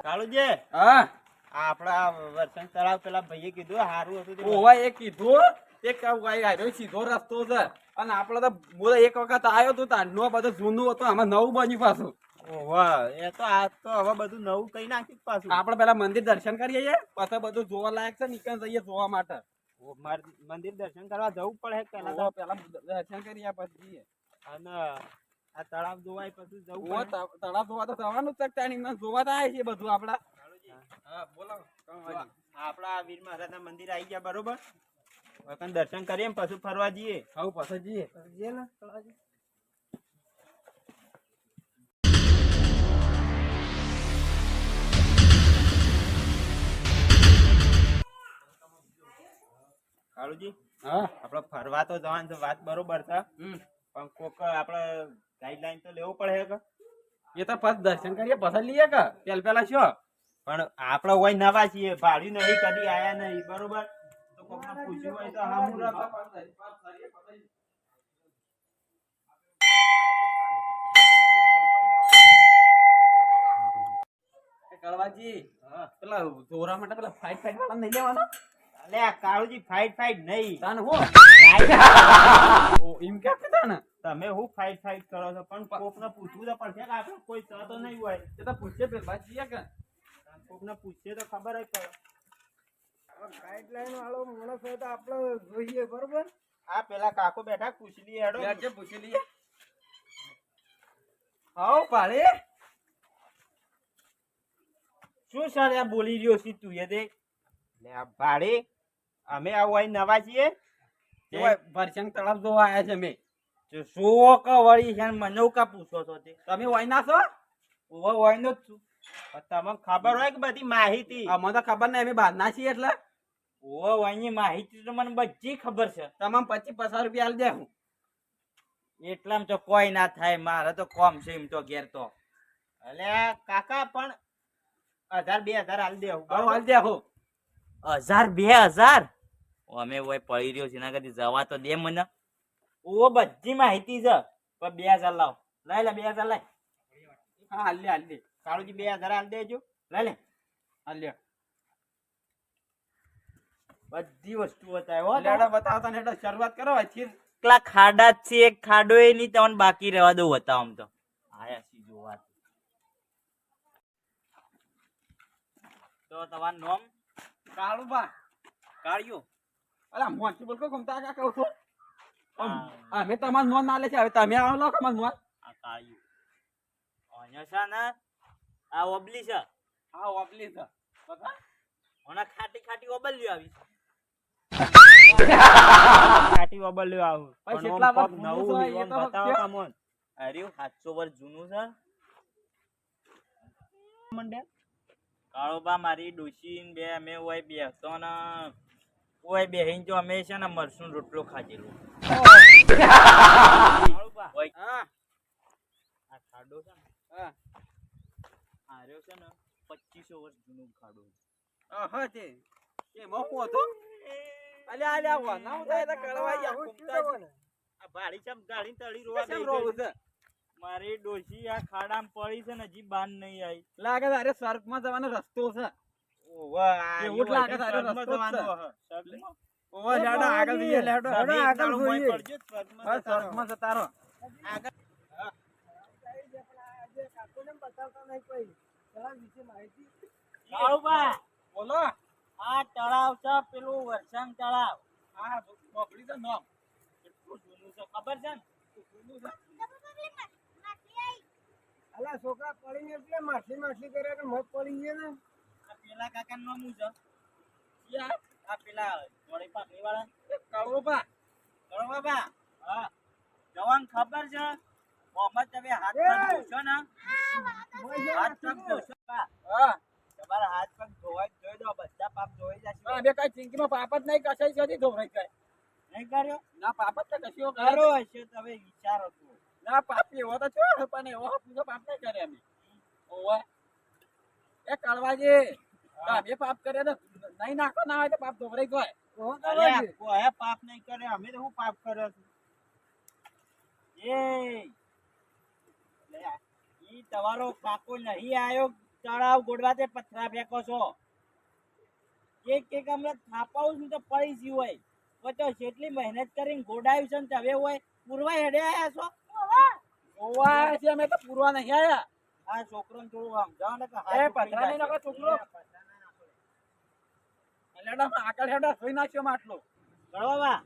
કાળુજી હા આપડા વરસાદ તળાવ પેલા ભાઈએ કીધું હારું હતું ઓવા એ કીધું એક આયો સીધો રસ્તો છે અને આપડે તો બોલે એક વખત આવ્યો તો તાંડનો બધું જૂનું હતું આમાં નવું બન્યું પાછું. ઓવા એ તો આ તો હવે બધું નવું કઈ નાખ્યું પાછું. આપડે પેલા મંદિર દર્શન કરીએ છીએ પછી બધું જોવા લાયક છે નીકળ જઈએ જોવા માટે. મંદિર દર્શન કરવા જવું પડે પેલા તો. પેલા દર્શન કરીએ પછી જઈએ અને આ તળાવ જોવાય પછી જવું ઓ પડે. તળાવ જોવા તો જવાનું જ છે જોવા તો આવે છે બધું આપડા. હા બોલો આપડા વીર મહારાજના મંદિર આવી ગયા બરોબર. વતન દર્શન કરીએ પછી ફરવા જઈએ. આવું પછી જઈએ ને તળાવજી. કાળુજી હા આપડે ફરવા તો જવાનું છે વાત બરોબર છે પણ કોક આપડે ગાઈડલાઈન તો લેવું પડે કે એ તો પછી દર્શન કરીએ પછી લઈએ કે પેલા શું પણ આપડે હોય નવા છીએ ભાડ્યું નહીં કદી આયા નહીં બરોબર તો કોકને પૂછ્યું હોય તો હામું રાખો. કળવાજી પેલા જોરા માટે પેલા ફાઈટ વાળા નહીં લેવાના. અલે આ કાળુજી ફાઈટ નહીં તાને હો એમ કે તાને તમે હું ફાઈટ કરો છો પણ કોકને પૂછવું તો પડશે કે આપણે કોઈ તો નહીં હોય એ તો પૂછે પેલા છીએ કે કોકને પૂછીએ તો ખબર જ પડે. ગાઈડલાઈન વાળો માણસ હોય તો આપણે જોઈએ બરોબર. આ પેલા કાકો બેઠા પૂછી લઈએ હેડો. જે પૂછી લઈએ હાઉ પાડે શું સર આ બોલી રહ્યો છે તું એ દેખ લે આ ભાડે અમે આવું અહીં નવા છીએ ભરસંગ તળાવ જોવા આવ્યા છે મેં. શું કે વળી છે મને કા પૂછો છો તે તમે વાયના છો ઓવો વયનો જ છું તમને ખબર હોય કે બધી માહિતી અમને તો ખબર નહીં અમે બહારના છીએ એટલે ઓવો વયની માહિતી તો મને બધી ખબર છે. તમામ 25-50 રૂપિયા આલી દે હું એટલામાં તો કોઈ ના થાય મારે તો કોમ છે એમ તો ઘેર તો અલે કાકા પણ 1000-2000 આલી દે આલી દે હું 1000-2000 અમે ઓય પડી રહ્યો છે ના કદી જવા તો દે મને ઓ બધી માહિતી છે પણ 2000 લાવ લઈ લે 2000 લઈ હા હાલ દે કાળુજી 2000 આલી દેજો લઈ લે હાલ લે બધી વસ્તુ બતાવે હો લેડા બતાવતા ને એટલે શરૂઆત કરો પછી એકલા ખાડા જ છે એક ખાડો એ નહીં તમને બાકી રહેવા દઉં બતાવ આમ તો આયા સી જોવા તો તમારું નામ કાળુબા કાળિયો અલા મોંચી બોલ કો ગમતા કા કહું છું અમે તમારું નોન ના લે છે હવે તમે આવો લો તમારું નોન આ કાળિયો અહીંયા છે ને આ ઓબલી છે હા ઓપલી છે બતા ઓના ખાટી ઓબલ્યો આવી ખાટી ઓબલ્યો આવું ભાઈ કેટલા વર્ષ નવું જૂનું છે, એ વિવન તો બતાવો કયો? કમોન અરે 700 વર્ષ જૂનું છે મંડે કાળોબા મારી ડોશીન બે અમે ઓય બેસતો ને ઓય બેહીન જો અમે છે ને મરસું રોટલો ખાધેલો કાળોબા ઓય હા આ ખાડો છે ને હા આર્યો છે ને 2500 વર્ષ જૂનું ખાડો હા તે એ મોકો હતો અલ્યા વાના ઉતાય તો કળવા યા કુમતા આ ભાડી ચમ ગાડી તળી રોવા કેમ દઈ રોવું છે મારી ડોશી આ ખાડામાં પડી છે ને હજી બાન નહીં આવી લાગે તારે સ્વર્ગમાં જવાનો રસ્તો છે ઓવા એવું જ લાગે તારો રસ્તો જ છે. ઓવા લેડો આગળ જઈએ લેડો આગળ જોઈએ બસ સ્વર્ગમાં જતા રહો બોલો આ તળાવ છે પેલું વરસાંગ તળાવ હા બોકડી તો નો કેટલું જૂનું છે ખબર છે ને અલા છોકરા પડીને એટલે માછલી કરે કે મત પડી ગયા ને આ પેલા કાકા નું નામ શું છે આ પેલા જોડે પાકડી વાળા કળોબા બાબા હા જવાન ખબર છે મોહમ્મદ તમે હાથ પગ ધોશો ને હાથ પગ ધોશો હા તમારા હાથ પગ ધોવાય જોઈ દો બધા પાપ ધોઈ જશે અમે કઈ ચિંકીમાં પાપ જ નહીં કશાઈ સુધી ધોવાઈ જાય નહીં કર્યો ના પાપ જ તો કશીઓ કરો હશે તમે વિચારો છો ના પાપ એવો તો છો પણ એવો પૂરો પાપ નહીં કરે અમે ઓવે એ કળવાજી તમે પાપ કરે તો નહીં નાખો ના હોય તો પાપ ધોવરાઈ જાય અલ્યા, કોઈ પાપ નહીં કરે અમે તો હું પાપ કર્યો છું એ ઈ તમારો કાકો નહીં આયો તળાવ ગોડવા તે પથરા ફેંકો છો એક હમણાં થાપાવું છું તો પડી ગયું હોય તો જેટલી મહેનત કરીને ગોડાયું છે ને તમે હોય પૂરવા હેડે આયા છો ઓવા છે અમે તો પૂરવા નહીં આયા આ છોકરોને થોડું સમજાવો ને કે એ પથરા નહીં નાખો છોકરો લેડા આગળ હેડા જોઈ નાખ્યો માટલો ગળવા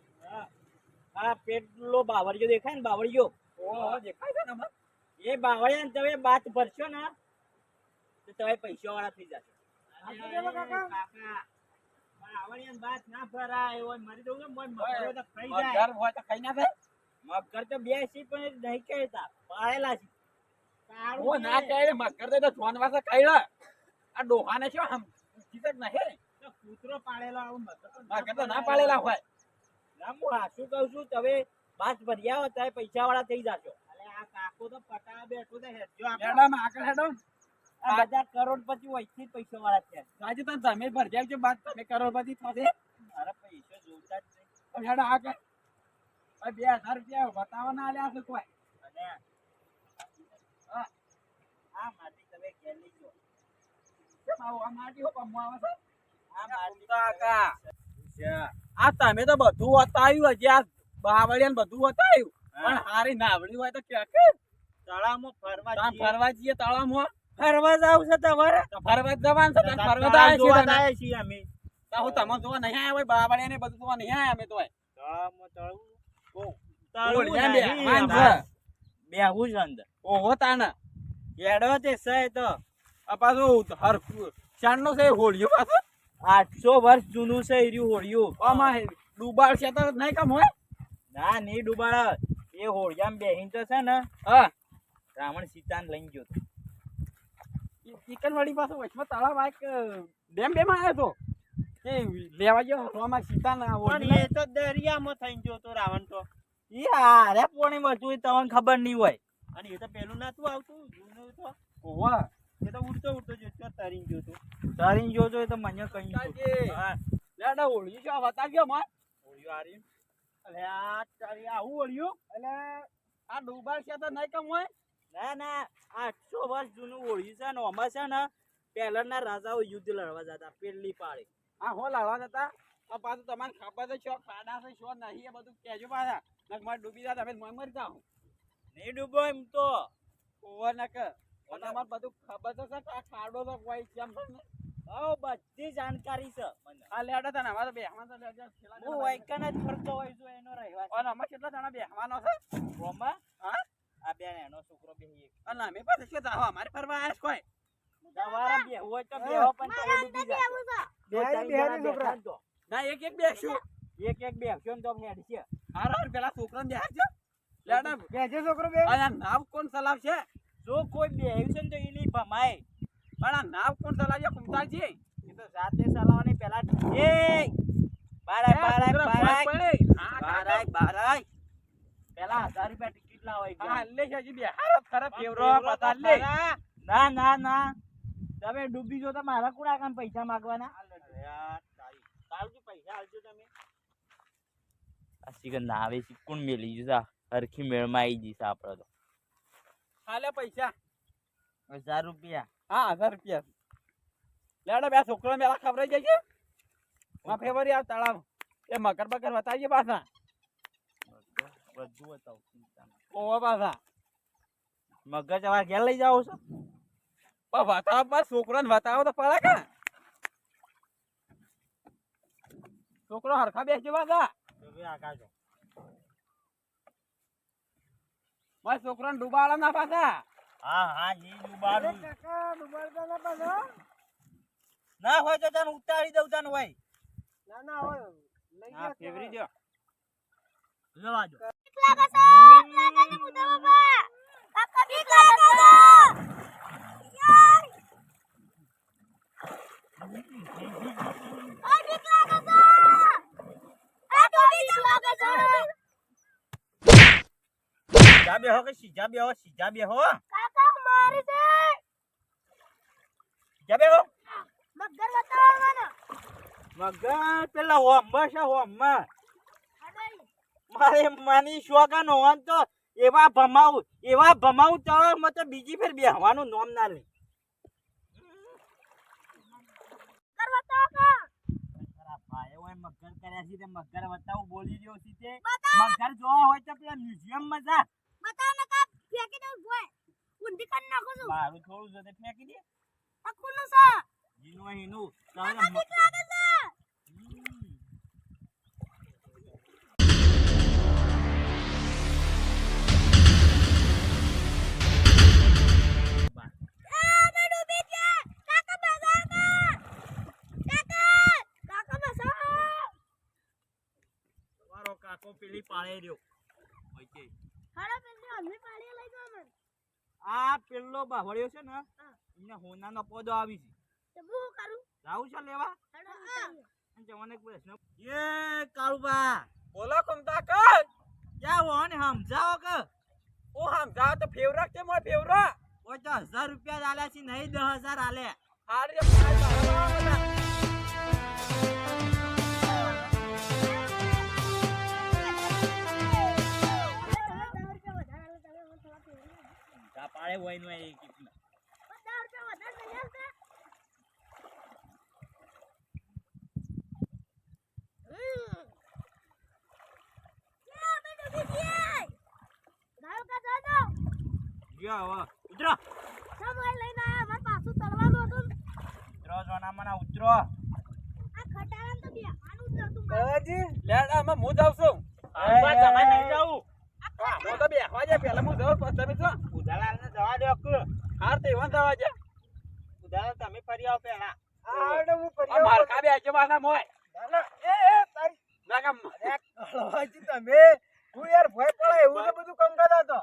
આ પેટલો બાવળિયો દેખાય ને બાવળિયો ઓહો દેખાય છે ને હમણાં એ બાવળિયા ને તમે બાત ભરશો ને તો તમે પૈસા વાળા થઈ જશો બાવળિયા ને બાત ના ભરાય હોય મરી દઉં ને મગર તો ખાઈ જાય મગર હોય તો ખાઈ ના થાય મગર તો બે સી પણ નહીં કહેતા પાળેલા છે ઓ ના કહે મગર તો જોનવા છે ખાઈડા આ ડોહાને શું આમ જીતક નહીં કૂતરો પાળેલો આવું મગર તો ના પાળેલા હોય ના હું હાસું કહું છું તમે બાત ભર્યા હોય ત્યારે પૈસા વાળા થઈ જશો અરે આ કાકો તો પટાવા બેઠો તો હેડજો લેડામાં આગળ હેડો આ બધા કરોડપતિ વહીથી પૈસા વાળા છે આજે તો તમે ભર જાવ બાદ તમે કરોડપતિ થશે મારા પૈસા જોતા જ નહીં હેડો આગળ 2000 રૂપિયા બતાવવાના આલ્યા છે કોઈ અને આ માટી તમે ઘેર લઈ જો કેમ આવું આ માટી હો કમવા આવે છે આ માટી કાકા આ તમે તો બધું બતાવ્યું હજી આ બાવળિયાને બધું બતાવ્યું પણ હારી નાવડી હોય તો કે તળાવમાં ફરવા તમે ફરવા જઈએ તળાવમાં ફરવા જાવ છે તમારે તો ફરવા જવાનું છે તમે ફરવા તો આવ્યા છીએ અમે તો હું તમે જોવા નહીં આવ્યા હોય બાવળિયાને બધું જોવા નહીં આવ્યા અમે તો તળાવમાં તળવું ઓળિયા બેહવાન છે બેહવું છે અંદર ઓહો તાના કેડો તે છે તો આ પાછું હર શાનનો છે હોળિયો પાછો 800 વર્ષ જૂનું છે ઈર્યું હોળિયું આમાં ડુબાડ છે તો નહીં કામ હોય ના નહીં ડૂબાડ એ હોળિયામાં બેહીન તો છે ને હા રાવણ સીતાને લઈને ગયો તો ચિકન વાળી પાસે વચમાં તળાવ એક ડેમ બેમ આવ્યો તો કે લેવા ગયો રોમાં સીતા ના પણ એ તો દરિયામાં થઈને ગયો તો રાવણ તો ઈ હારે પોણી હતું તમને ખબર નહીં હોય અને એ તો પેલું નતું આવતું જૂનું તો ઓવા એ તો ઉડતો જો તરીને ગયો તો તરીને ગયો તો એ તો મને કઈ હા લેડા ઓળી જો બતાવ્યો માં હોળિયો આરી અલે આ તારી આવું હોળિયું એટલે આ ડુબાડ છે તો નહીં કામ હોય ના ના 800 વર્ષ જૂનું હોળિયું છે ને આમાં છે ને પહેલાના રાજાઓ યુદ્ધ લડવા જતા પેલી પાડે હા હો લાડવા જતા આ પાછું તમારે ખબર તો છો ખાડા છે છો નહીં એ બધું કહેજો પાછા નક મારે ડૂબી જા તમે મરી જાઓ નહીં ડૂબો એમ તો ઓવર નક તમારે બધું ખબર તો છે કે આ ખાડો તો કોઈ કેમ છે ને હા બધી જાણકારી છે મને આ લેડા તને અમારે બેહવાન તો લેજો હું વાયકન જ ફરતો હોય છું એનો રહેવા અને અમારે કેટલા જણા બેહવાનો છે રોમા હા આ બેન એનો છોકરો બેહી અને અમે પાસે શું જાવ અમારે ફરવા આવ્યા છે કોઈ તમારા બે હોય તો બેહો પણ તમે ડૂબી જાય બેહારી છોકરા ના એક એક બેસું એક બેહશો ને તો હેડ છે હારા પેલા છોકરાને બેહાડજો લેડા બેહજો છોકરો બે આ નાવ કોણ ચલાવશે જો કોઈ બેહ્યું છે ને તો એ નહીં ભમાય પણ આ નાવ કોણ ચલાવશે કુમતાજી એ તો જાતે ચલાવવાની પેલા એ બારાય પેલા 1000 રૂપિયા ટિકિટ લાવાય હા લે છે જી બેહાર ખરાબ ફેવરો પતા લે ના ના ના તમે ડૂબી જો તો મારા કોણ આકામ પૈસા માંગવાના તારું પૈસા આલજો તમે આ સિકન ના આવે છે કોણ મેલી જશે હરખી મેળમાં આવી જશે આપણે તો હાલે પૈસા 1000 રૂપિયા હા 1000 રૂપિયા લેડા બે છોકરા મેલા ખબર જાય છે માં ફેવરી આ તળાવ એ મકર બકર બતાવીએ પાછા બધું બતાવ ઓવા પાછા મગજ આવા ઘેર લઈ જાવ છો પણ બતાવ બસ છોકરાને બતાવો તો પડે કે છોકરો હરખા બેસજો પાછા મારા છોકરાને ડુબાડા ના પાછા હા હા ઈ ડુબાડું ના હોય તો તને ઉતારી દઉં તને હોય ના હોય હા ફેવરી દો જવા દો સીધા બેહો કે સીધા બેહો સીધા બેહો કાકા મારી છે સીધા બેહો મગર બતાવવાનો મગર પેલા હોમ્બા છે હોમ્બા અડઈ મારે માની શોગન હોવાન તો એવા ભમાવું તળાવમાં તો બીજી ફેર બેહવાનું નામ ના લે બતાવો તારા ભાઈ હોય મગર કર્યા છે તે મગર બતાવું બોલી રહ્યો છે તે બતાવો મગર જોવા હોય તો પેલા મ્યુઝિયમ માં જા બતાવો ને કા ફેંકી દઉં ભોય ઊંધી કરી નાખું છું મારું થોડું છે તે ફેંકી દે આ કોનું છે જીનું હીનું કાકા બીક લાગે છે અમે ડૂબી ગયા કાકા બચાવો કાકા બચાવો તમારો કાકો પેલી પાળે રહ્યો ઓકે હાલો પેલી અમને પાડી લઈ જાવ મને આ પેલો બાવળિયો છે ને એને હોનાનો પોદો આવી છે તો હું કરું જાવું છે લેવા હાલો અને જવાને એક પ્રશ્ન એ કાળુબા બોલો કમતા કર ક્યાં હો ને સમજાવો કે ઓ સમજાવ તો ફેવરા છે મોય ફેવરા ઓય તો 1000 રૂપિયા આલ્યા છે નહીં 10000 આલે હારે બધા તા પાળે હોય નો એ કેટલા ગયો હવે ઉતરો ઉતરો જોના મના ઉતરો હાજી લેડ આમાં હું જાવ છું બસ તમે નહીં જાવું હા હું તો બેહવા જાય પહેલા હું જાવ પછી તમે છો ઉધાલાલને જવા દો કે હાર તે વન જવા જાય ઉધાલાલ તમે ફરી આવો પહેલા આડે હું કરી માર કા બે છે માના મોય એ તારી નાગમ કળવાજી તમે હું યાર ભય પડે એવું ને બધું કામ કરતા તો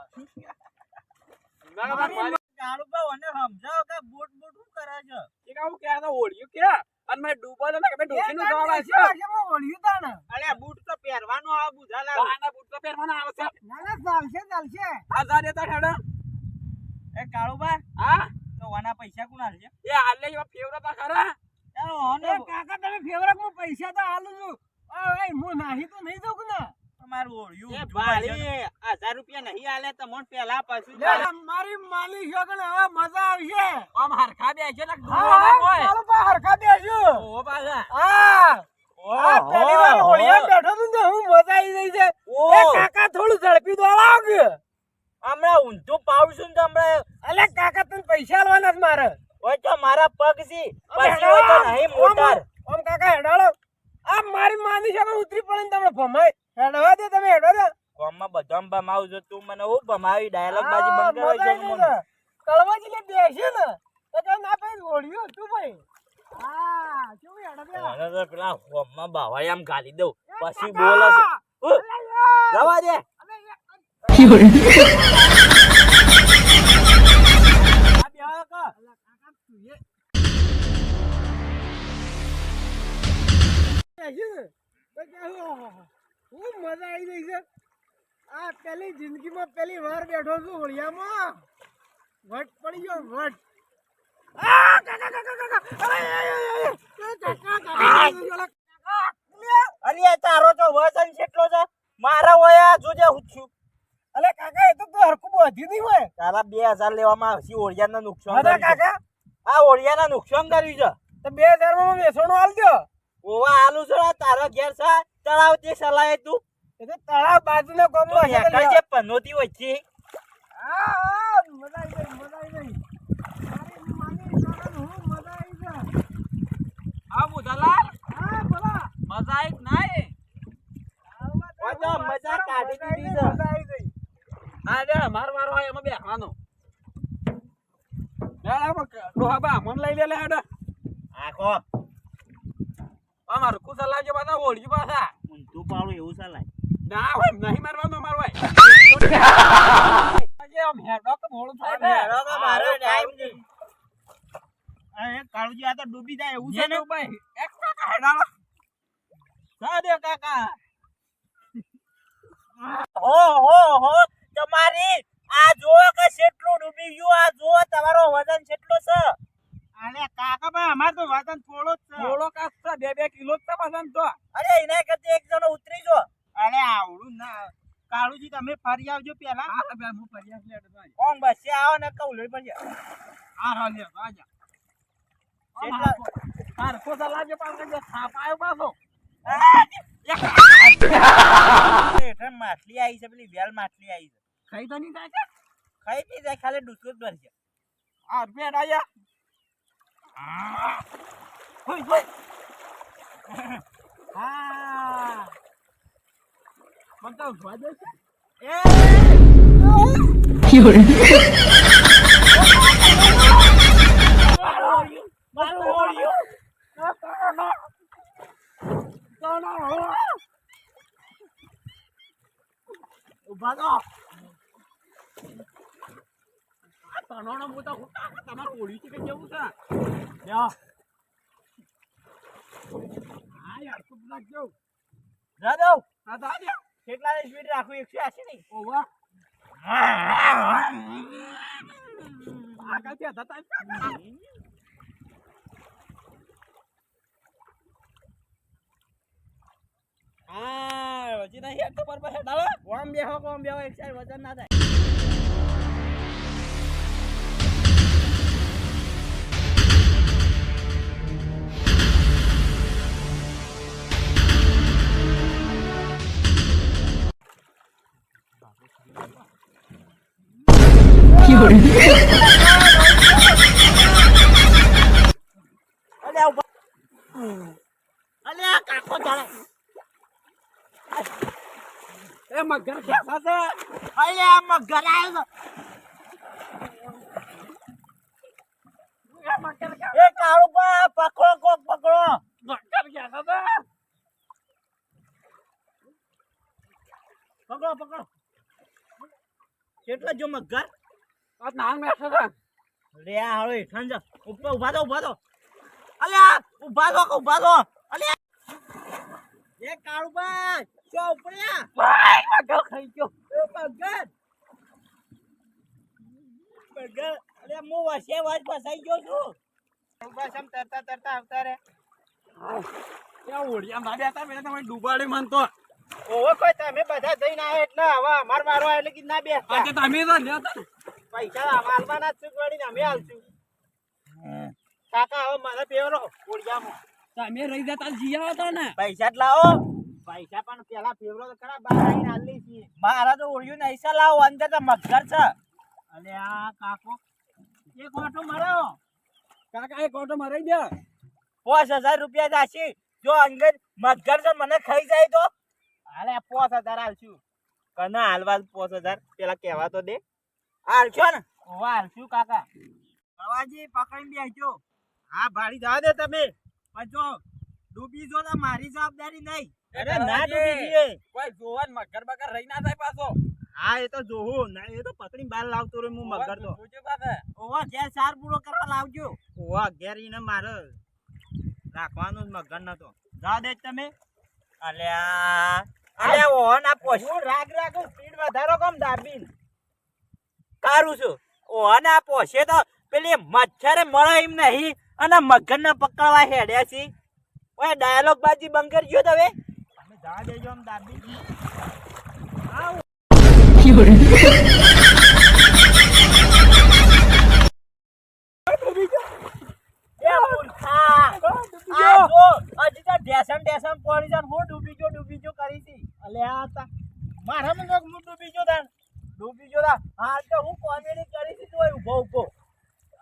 નાગમ કાળુબા અને સમજાવો કે બોટ બોટ શું કરે છે એ કામ કે આ ઓળ્યું કે અને મે ડૂબો ને કે ડોસી નું જવાબ છે હું ઓળ્યું તા ને અરે બૂટ તો પહેરવાનો આ બુધાલાલ આના બૂટ તો પહેરવાના આવે છે ના ચાલશે આ જા દેતા હેડા એ કાળુબા હા તો વાના પૈસા કોણ આલશે એ હાલે એવા ફેવરા તા ખરા ચાલો હોને કાકા તમે ફેવરેટ માં પૈસા તો આલું છું ઓય હું નાહી તો નહીં દઉં ને તમારું ઓળ્યું એ ભાઈ 1000 રૂપિયા નહીં આલે તો મોન પહેલા પાછું મારી માલી છોકને હવે મજા આવશે આમ હરખા બે છે ને ડૂબો હોય ચાલો પા હરખા બેસ્યું ઓ પાછા હા આ પહેલી વાર હોળિયા બેઠો છું ને હું મજા આવી ગઈ છે એ કાકા થોડું ઝડપી દોડાવ કે હમણાં ઊંધું પાવશું તો હમણાં અલે કાકા તને પૈસા આલવાના છે મારે હોય તો મારા પગ છે પછી હોય તો નહીં મોટર ઓમ કાકા હેડાળો આ મારી માની છોકને ઉતરી પડે ને તમને ભમાય હેડવા દે તમે હેડવા દે કોમમાં બધામાં ભમાવું છો તું મને હું ભમાવી ડાયલોગ બાજી બંધ કરવા છે મને કળવાજી ને બેસી ને તો કે ના ભાઈ હોળિયું તું ભાઈ હા શું હેડવા દે મને તો પેલા હોમમાં બાવાઈ આમ ગાલી દઉં પછી બોલે છે જવા દે આ બેહો કા હું મજા આવી ગઈ છે આ પેલી જિંદગીમાં પેલી વાર બેઠો છું હોળિયામાં વટ પડી ગયો વટ અરે આ તારો તો વજન કેટલો છે મારા હોય જોજે હું છું અલે કાકા એ તો તું હરકું બોધી નહીં હોય તારા 2000 લેવામાં આવશે ઓળિયાના નુકસાન હા કર્યું છે. કાકા આ ઓળિયાના નુકસાન કર્યું છે તો 2000 માં વેસણો આલ દો ઓવા આલુ છે તારો ઘેર છે તળાવ તે સલાય તું એ તો તળાવ બાજુના ગામમાં છે હેકર જે પનોતી હોય છે હા હા મજા આવી ગઈ મારી માની છોકરાને હું મજા આવી ગઈ આ બુધાલાલ હા બોલા મજા એક નાય તો મજા કાઢી દીધી છે. મજા આવી ગઈ હા દે માર માર હોય એમાં બેહવાનો ડોહાબા મન લઈ લે હેડ આખો અમાર કુસા લાવજો પાછા ઓળ્યું પાછા ઊંધું પાડું એવું સલાય ના હોય નહીં મારવાનો માર હોય આજે આમ હેડો તો મોડું થાય ને મેળો તો મારો ટાઈમ નહીં અરે કાળુજી આ તો ડૂબી જાય એવું છે ને ભાઈ એક કાકા હેડાળો સાદે કાકા હો તમારી આ જો કે કેટલું ડૂબી ગયું આ જો તમારો વજન કેટલો છે અરે કાકા ભાઈ અમાર તો વજન થોડો જ છે થોડો કાસ્તા 2 કિલો જ પાછા તો અરે એના કરતા એક જણો ઉતરી જો અરે આવડું ના કાળુજી તમે ફરી આવજો પેલા હા બે હું ફરિયાદ લે હેડ ભાઈ કોણ બસે આવો ને કઉ લઈ પડજે હા હા લે આજા કેટલા હરખો ચલાવજો પાછો જો થાપ આવ્યો પાછો હેઠળ માછલી આવી છે, પેલી વેલ માછલી આવી છે. ખાઈ તો નહીં થાય છે ખાઈ નહીં જાય, ખાલી ડૂચકો જ ભરશે. આ પેટ આયા હોય, હોય. હા મને તો ઉઠવા દે છે મારું ઓળ્યું. ઉભા તો તણોનો મોટા તમારે ઓળી છે કે કેવું છે લ્યો હા યાર ખૂબ લાગજો દાદો હા દાદા કેટલાની સ્પીડ રાખું? 180 ની. ઓવા આગળ ત્યાં થતા હા હજી નહીં એક ખબર પડે ડાલો કોમ બેહો એક સાઈડ વજન ના થાય. અલ્યા ઉભા. અલ્યા કાકો ચાલે. એ મગર કેસા છે અલ્યા મગર આવ્યો એ મગર છે. એ કાળુબા પકડો, કોક પકડો. મગર કેસા છે પકડો પકડો. કેટલો જો મગર? આ નામ બેઠો છે લે આ હાલો હેઠળ જા. ઉપર ઉભા થો. અલ્યા ઉભા થો. અલ્યા એ કાળુબા ચો ઉપડ્યા. ભાઈ મગર ખાઈ ગયો એ મગર. અલ્યા હું વસે વાત ફસાઈ ગયો છું. બસ આમ તરતા આવતા રે. ત્યાં ઓળિયા ના બેઠા મેં તમે ડૂબાડી મન તો ઓવો કોઈ તમે બધા જઈને આયા એટલે હવે અમાર મારવા એટલે કે ના બેસતા. આજે તમે તો લ્યો તો પૈસા માલવાના જ ચૂકવાડીને અમે આલશું. કાકા હવે મને પેલો ઓળિયામાં તમે રહી જતા જીયા હતા ને પૈસા જ લાવો. પૈસા પણ પેલા ફેવરો તો ખરા બહાર આવીને આલી છીએ. મારા તો ઓળિયું નૈસા લાવો, અંદર તો મગર છે. અલે આ કાકો એક ઓટો મારો કાકા એક ઓટો મારી દે 5000 રૂપિયા જશે. જો અંદર મગર છે મને ખાઈ જાય તો હાલે 5000 આલશું. કને હાલવા 5000 પેલા કહેવા તો દે. હાલશો ને? ઓવા હાલશું કાકા. કવાજી પકડીને બેસજો. હા ભાડી જવા દે તમે. પણ જો ડૂબી જો તો મારી જવાબદારી નહીં. અરે ના ડૂબી જઈએ. કોઈ જોવાન મગર બગર રહી ના થાય પાછો હા એ તો જોવું ના, એ તો પકડીને બહાર લાવતો રે હું મગર તો. જોજો પાછે ઓવા ઘેર સાર પૂરો કરવા લાવજો. ઓવા ઘેર ઈને મારે રાખવાનું જ મગર નતો. જા દે તમે. અલ્યા ઓહો ના પોસ. હું રાગ સ્પીડ વધારો કમ દાબીન કારું છું. ઓહો ના પોસે તો પેલી મચ્છરે મળે એમ નહીં અને મગર ને પકડવા હેડ્યા છે. ઓય ડાયલોગ બાજી બંધ કરજો તમે. તમે જા દેજો આમ દાબીન. આવ એ મૂર્ખા. આ જો હજી તો ઢેસમ પડી જાય. હું ડૂબી જો કરી હતી. અલ્યા મારા મને હું ડૂબી જો તાન. હા તો હું કોમેડી કરી હતી તો ઉભો.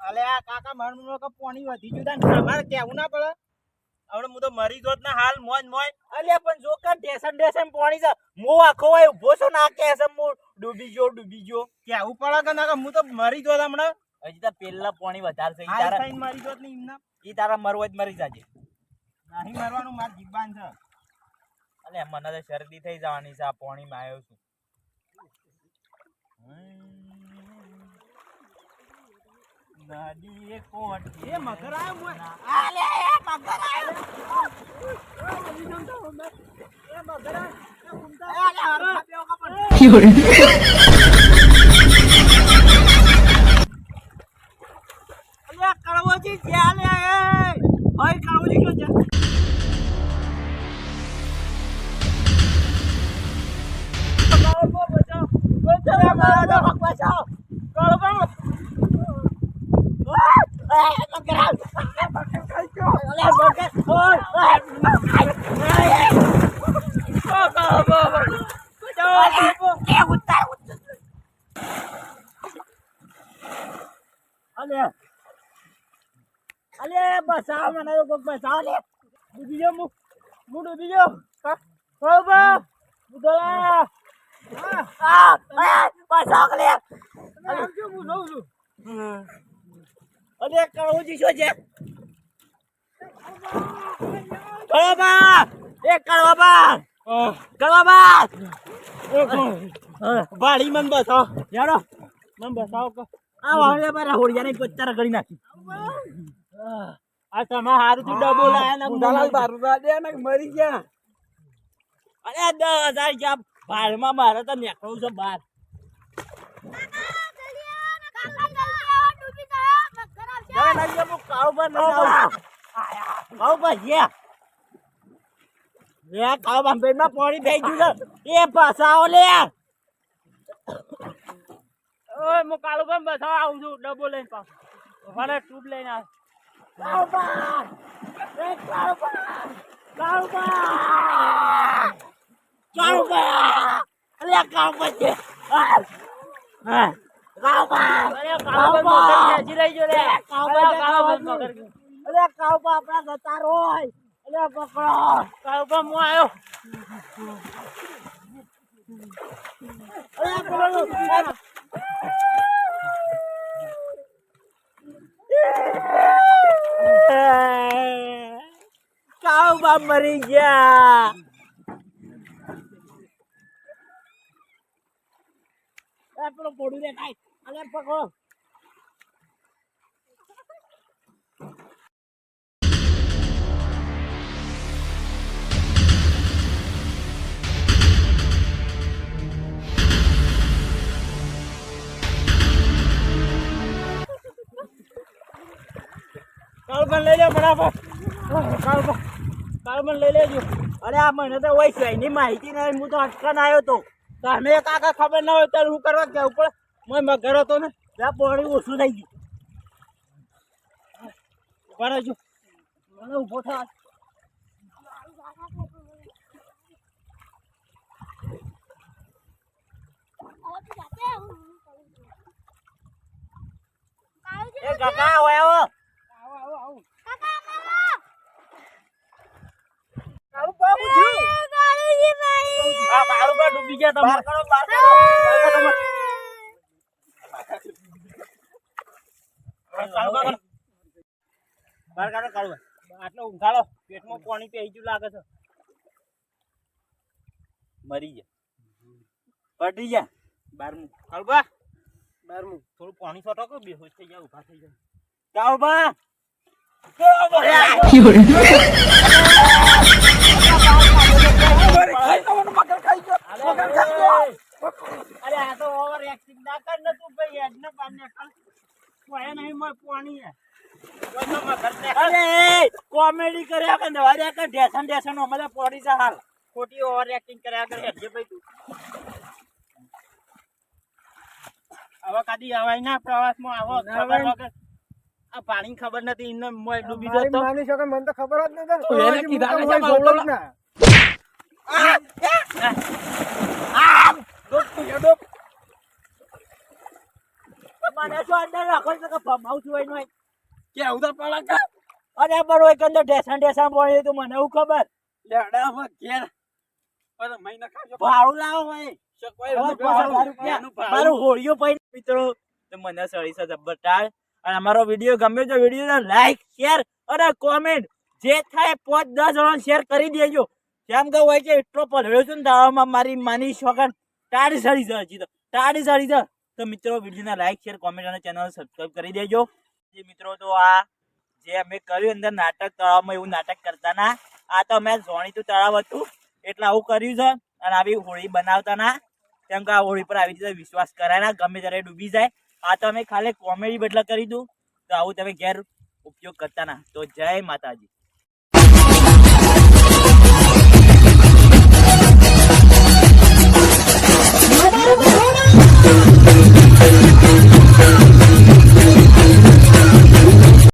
અલ્યા કાકા મારું કે પાણી વધી ગયું તાન. તમારે કેવું ના પડે. હવે હું તો મરી જોત ને હાલ મોજ. અલ્યા પણ જો કે ઢેસમ પાણી છે. હું આખો હોય ઉભો છો ના કે હું ડૂબી જો કેવું પડે કે ના હું તો મરી જોત હમણાં. હજી તો પેલા પાણી વધારે છે. તારા મરી જોત ને એમને ઈ તારા મરવો જ મરી જાજે. નહીં મરવાનું માર જીબાન છે. અલે મને તો શરદી થઈ જવાની છે. આ પાણીમાં આવ્યો છું. નદી કોઠી એ મગર આવ્યો. અલે એ મગર આવ્યો. એ મગર અલ્યા કળવોજી જ્યાં લે ભાઈ કળવોજી ક્યાં જા. બચાવ અલે બસાવ મને કોક બસાવ લે ડૂબી ગયો હું ડૂબી ગયો બરાબર ઉદલા બસાવ લે હું જોઉં છું અલે કાળુજી શું છે કળવા એ કળવા વાડી મન બસાવ યારો મન બસાવ આ વાળે મારા હોડિયાને પચાર કરી નાખી આ તમા હારું તું ડબો લાયા ને દલાલ બારૂદા દે ને મરી ગયા. અરે 10,000 ક્યાં ભાડમાં મારે તો નીકળવું છે બહાર પાણી થઈ ગયું છે એ પાછા લે ઓય હું કાળુ પણ બસાવા આવું છું ડબ્બો લઈને પાછો મને ટ્યુબ લઈને આવ કાળુબા મરી ગયા પેલો પોડું રે કાઈ અલે પકડો કાળુબા લઈ લે બરાબર કાળુબા લઈ લેજો અરે આ મને તો હોય છે એની માહિતી નહીં હું તો અટકાન આવ્યો તો તમે કાકા ખબર ના હોય ત્યારે હું કરવા ગયા ઉપર મેં ઘર હતો ને ત્યાં પાણી ઓછું થઈ ગયું ઉભા રહેજો મને ઉભો થાય એ કાકા આવો ડૂબી ગયા તમે બહાર કાઢો કાળુબા આટલો ઊંઘાડો પેટમાં પાણી પી ગયું લાગે છે મરી ગયા પટી ગયા 12મું કાળુબા 12મું થોડું પાણી છોટો કે બેહોશ થઈ જાય ઊભા થઈ જાય કાળુબા અરે આ તો ઓવર એક્ટિંગ ના કર ને તું ભાઈ હેડ ને પાને કર કોઈ નહીં મય પાણી હે અરે કોમેડી કર્યા કે નવાર્યા કે ઢેસન અમારે પોડી છે હાલ ખોટી ઓવર એક્ટિંગ કર્યા કરે હેડ ભાઈ તું આવા કાદી આવાય ના પ્રવાસમાં આવો ખબર વગર આ પાણી ખબર નથી ઇને મોય ડૂબી જતો માની શકો મને તો ખબર જ નથી એને કીધા કે બાવળો મને શું અંદર રાખો છો કે ભમાવ છું એનો કે ઉધર પાલા કા અરે બરો એક અંદર ઢેસણ બોલી તો મને એવું ખબર લેડા માં ઘેર પર મહિના ખાજો ભાડું લાવો ભાઈ મારું હોળીઓ પૈ મિત્રો તો મને સળી છે જબ્બરટાળ અને અમારો વિડીયો ગમ્યો તો વિડીયો લાઈક શેર અને કોમેન્ટ જે થાય 5-10 જણા શેર કરી દેજો કેમ કે હોય છે એટલો પલળ્યો છું ને દાવામાં મારી માની શોખન ટાડી સડી છે હજી તો ટાડી સડી છે તો મિત્રો વિડીયોને લાઈક શેર કોમેન્ટ અને ચેનલ સબસ્ક્રાઇબ કરી દેજો જે મિત્રો તો આ જે અમે કર્યું અંદર નાટક તળાવમાં એવું નાટક કરતા ના આ તો અમે જાણીતું તળાવ હતું એટલે આવું કર્યું છે અને આવી હોળી બનાવતા ના કેમ કે આ હોળી પર આવી રીતે વિશ્વાસ કરાય ના ગમે ત્યારે ડૂબી જાય આ તો અમે ખાલી કોમેડી બદલા કરી દઉં તો આવું તમે ઘેર ઉપયોગ કરતા ના તો જય માતાજી Bye.